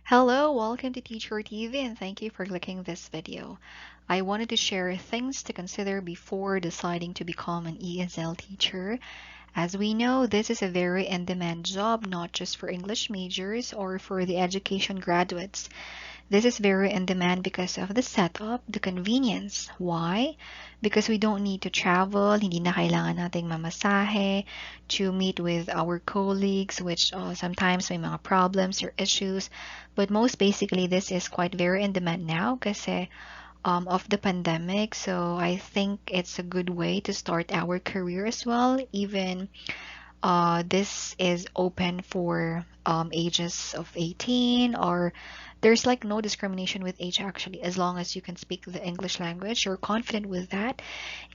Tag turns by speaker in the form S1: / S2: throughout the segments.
S1: Hello, welcome to Teacher TV and thank you for clicking this video. I wanted to share things to consider before deciding to become an ESL teacher. As we know, this is a very in-demand job, not just for English majors or for the education graduates. This is very in demand because of the setup, the convenience. Why? Because we don't need to travel, hindi na kailangan nating mamasahe to meet with our colleagues, which sometimes may mga problems or issues. But most basically, this is quite very in demand now kasi of the pandemic. So I think it's a good way to start our career as well, even this is open for ages of 18, or there's like no discrimination with age actually, as long as you can speak the English language, you're confident with that.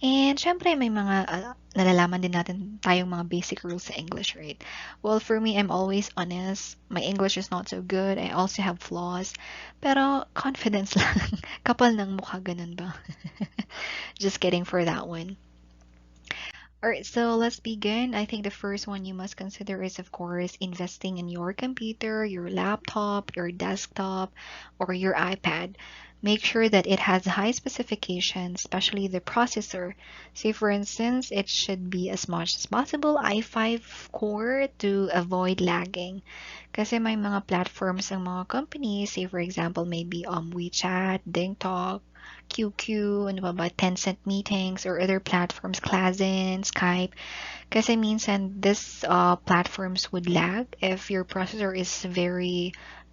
S1: And syempre may mga nalalaman din natin tayong mga basic rules sa English, right? Well, for me, I'm always honest. My English is not so good. I also have flaws. Pero confidence lang. Kapal ng mukha, ganun ba? Just kidding for that one. Alright, so let's begin. I think the first one you must consider is, of course, investing in your computer, your laptop, your desktop, or your iPad. Make sure that it has high specifications, especially the processor. Say, for instance, it should be as much as possible i5 core to avoid lagging. Kasi may mga platforms ang mga companies, say for example, maybe WeChat, DingTalk, QQ, ano ba ba, Tencent meetings or other platforms, Clazen, Skype. Kasi minsan, this platforms would lag if your processor is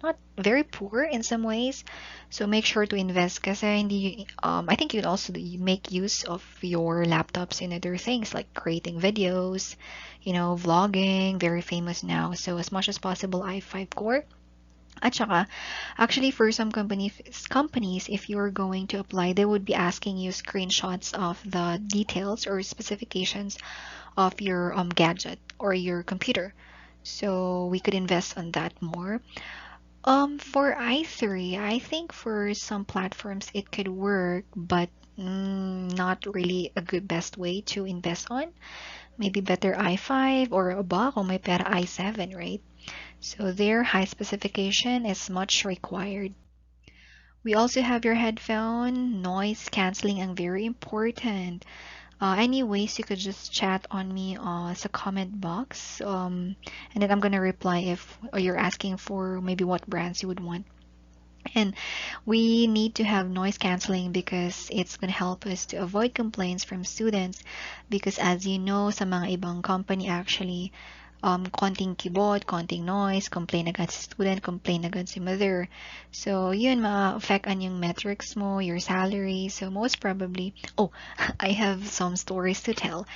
S1: not very poor in some ways. So make sure to invest kasi hindi, I think you'd also make use of your laptops in other things like creating videos, vlogging, very famous now. So as much as possible, i5 core. At saka, actually for some companies, if you're going to apply, they would be asking you screenshots of the details or specifications of your gadget or your computer. So we could invest on that more. For i3, I think for some platforms it could work, but not really a good best way to invest on. Maybe better i5 or above or may pera i7, right? So their high specification is much required. We also have your headphone, noise canceling ang very important. Anyways, you could just chat on me as a comment box, and then I'm gonna reply if you're asking for maybe what brands you would want. And we need to have noise canceling because it's going to help us to avoid complaints from students because as you know, sa mga ibang company actually, konting keyboard, konting noise, complain agad si student, complain agad si mother. So, yun, ma-affectan yung metrics mo, your salary. So, most probably, oh, I have some stories to tell.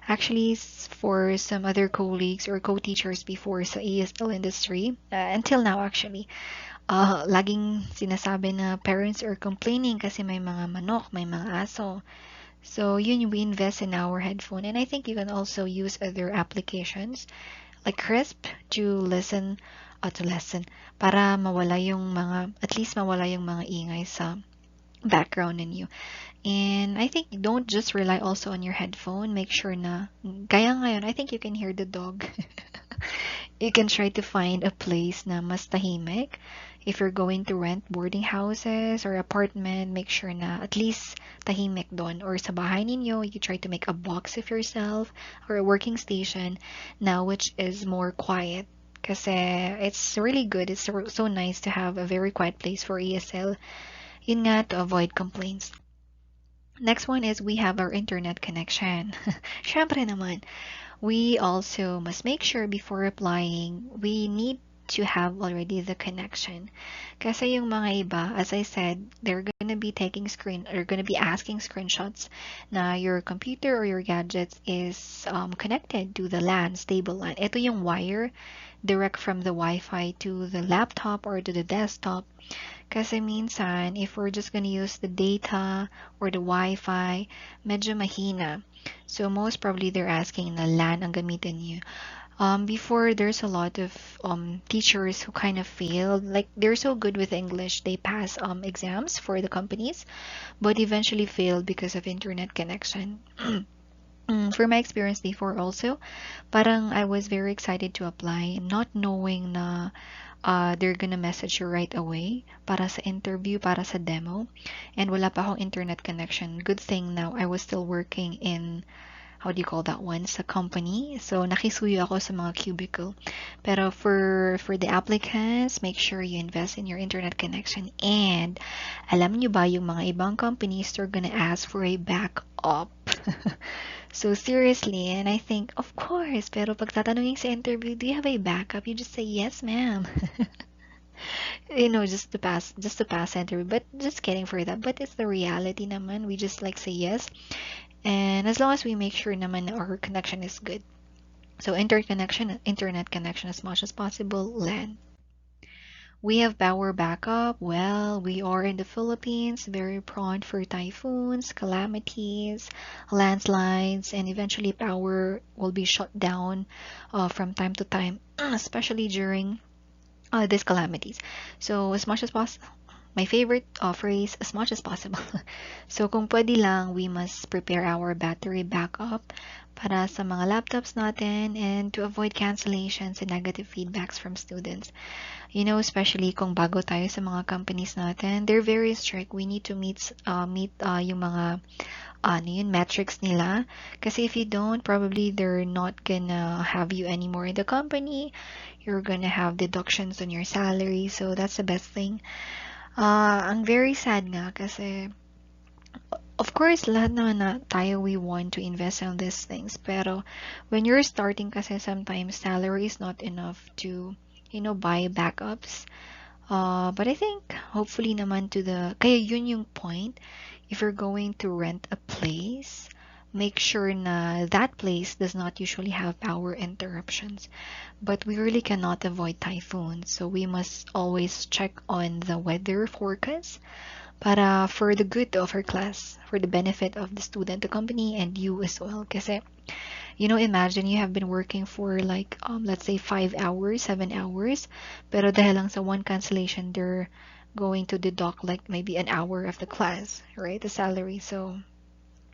S1: Actually, for some other colleagues or co-teachers before sa ESL industry, until now actually, laging sinasabi na parents are complaining kasi may mga manok, may mga aso. So, yun, we invest in our headphone. And I think you can also use other applications like Crisp to listen, para mawala yung mga, at least mawala yung mga ingay sa background ninyo. And I think don't just rely also on your headphone. Make sure na, gaya ngayon, I think you can hear the dog. You can try to find a place na mas tahimik. If you're going to rent boarding houses or apartment, make sure na at least tahimik doon. Or sa bahay ninyo, you try to make a box of yourself or a working station now which is more quiet. Kasi it's really good. It's so nice to have a very quiet place for ESL. Yun nga, to avoid complaints. Next one is we have our internet connection. Syempre naman, we also must make sure before applying, we need to have already the connection. Kasi yung mga iba, as I said, they're gonna be gonna be asking screenshots na your computer or your gadgets is connected to the LAN, stable LAN. Ito yung wire direct from the Wi-Fi to the laptop or to the desktop. Kasi minsan, if we're just gonna use the data or the Wi-Fi, medyo mahina. So most probably they're asking na LAN ang gamitin niyo. Before there's a lot of teachers who kind of failed. Like they're so good with English, they pass exams for the companies, but eventually failed because of internet connection. For my experience before also, parang I was very excited to apply, not knowing na they're gonna message you right away para sa interview, para sa demo. And wala pa akong internet connection. Good thing now I was still working in, how do you call that one, sa company. So nakisuyo ako sa mga cubicle. Pero for the applicants, make sure you invest in your internet connection. And alam nyo ba, yung mga ibang companies, they're gonna ask for a backup. So seriously, and I think, of course, pero pag tatanungin sa interview, do you have a backup? You just say, yes, ma'am. Just to pass interview. But just kidding for that. But it's the reality naman. We just like say yes. And as long as we make sure naman our connection is good. So internet connection as much as possible, LAN. We have power backup. Well, we are in the Philippines, very prone for typhoons, calamities, landslides, and eventually power will be shut down from time to time, especially during these calamities. So as much as possible, my favorite phrase, as much as possible. So kung pwede lang, we must prepare our battery backup para sa mga laptops natin and to avoid cancellations and negative feedbacks from students. Especially kung bago tayo sa mga companies natin, they're very strict. We need to meet yung mga metrics nila. Kasi if you don't, probably they're not gonna have you anymore in the company. You're gonna have deductions on your salary. So that's the best thing. Ang very sad nga kasi of course, lahat naman na tayo we want to invest on these things. Pero when you're starting kasi sometimes salary is not enough to, buy backups. But I think hopefully naman kaya yun yung point. If you're going to rent a place, make sure na that place does not usually have power interruptions. But we really cannot avoid typhoons. So we must always check on the weather forecast para for the good of our class, for the benefit of the student, the company, and you as well. Kasi, imagine you have been working for like, let's say 5 hours, 7 hours, pero dahil lang sa one cancellation, they're going to deduct like maybe an hour of the class, right? The salary. So,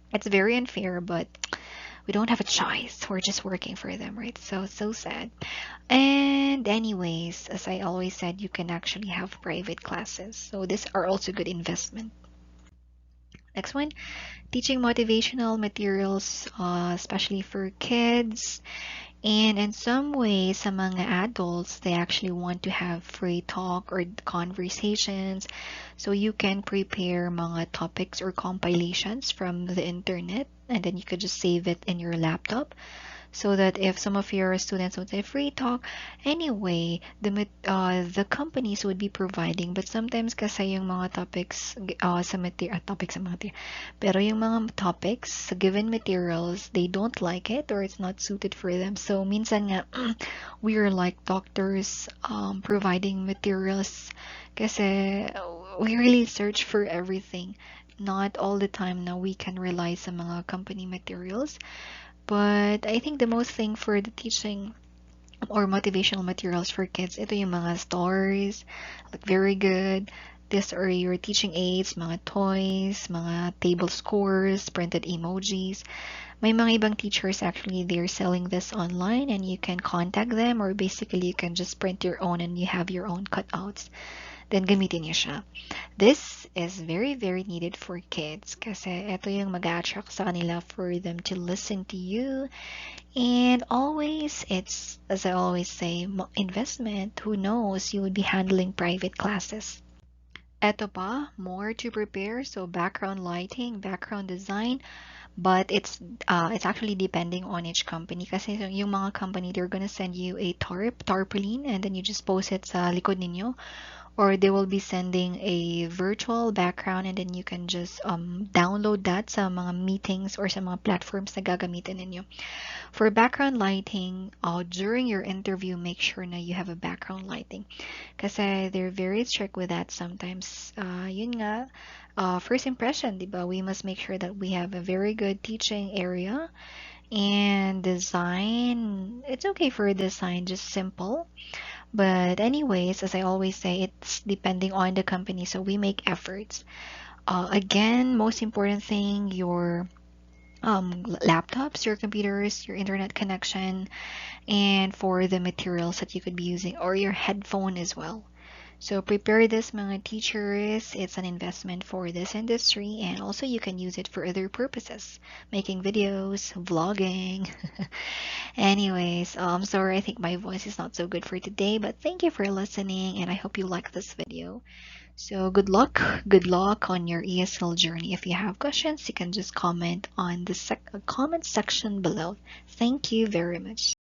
S1: it's very unfair, but we don't have a choice. We're just working for them, right? So sad. And anyways, as I always said, you can actually have private classes. So these are also good investment. Next one, teaching motivational materials, especially for kids. And in some ways, sa mga adults, they actually want to have free talk or conversations. So you can prepare mga topics or compilations from the internet, and then you could just save it in your laptop. So that if some of your students would say free talk, anyway, the companies would be providing. But sometimes kasi yung mga topics topics sa material, pero yung mga topics sa given materials, they don't like it or it's not suited for them. So minsan nga, we are like doctors providing materials kasi we really search for everything. Not all the time na we can rely sa mga company materials. But I think the most thing for the teaching or motivational materials for kids, ito yung mga stories, like very good. These are your teaching aids, mga toys, mga table scores, printed emojis. May mga ibang teachers actually, they're selling this online and you can contact them or basically you can just print your own and you have your own cutouts. Then gamitin niyo siya. This is very, very needed for kids kasi ito yung mag-attract sa kanila for them to listen to you. And always, it's, as I always say, investment. Who knows, you would be handling private classes. Eto pa, more to prepare. So background lighting, background design, but it's actually depending on each company kasi yung mga company, they're gonna send you a tarpaulin, and then you just post it sa likod ninyo. Or they will be sending a virtual background and then you can just download that sa mga meetings or sa mga platforms na gagamitin ninyo. For background lighting, during your interview, make sure na you have a background lighting. Kasi they're very strict with that sometimes. Yun nga, first impression, diba? We must make sure that we have a very good teaching area. And design, it's okay for design, just simple. But anyways, as I always say, it's depending on the company, so we make efforts. Again, most important thing, your laptops, your computers, your internet connection, and for the materials that you could be using, or your headphone as well. So prepare this, mga teachers. It's an investment for this industry, and also you can use it for other purposes, making videos, vlogging. Anyways, sorry, I think my voice is not so good for today, but thank you for listening, and I hope you like this video. So good luck on your ESL journey. If you have questions, you can just comment on the comment section below. Thank you very much.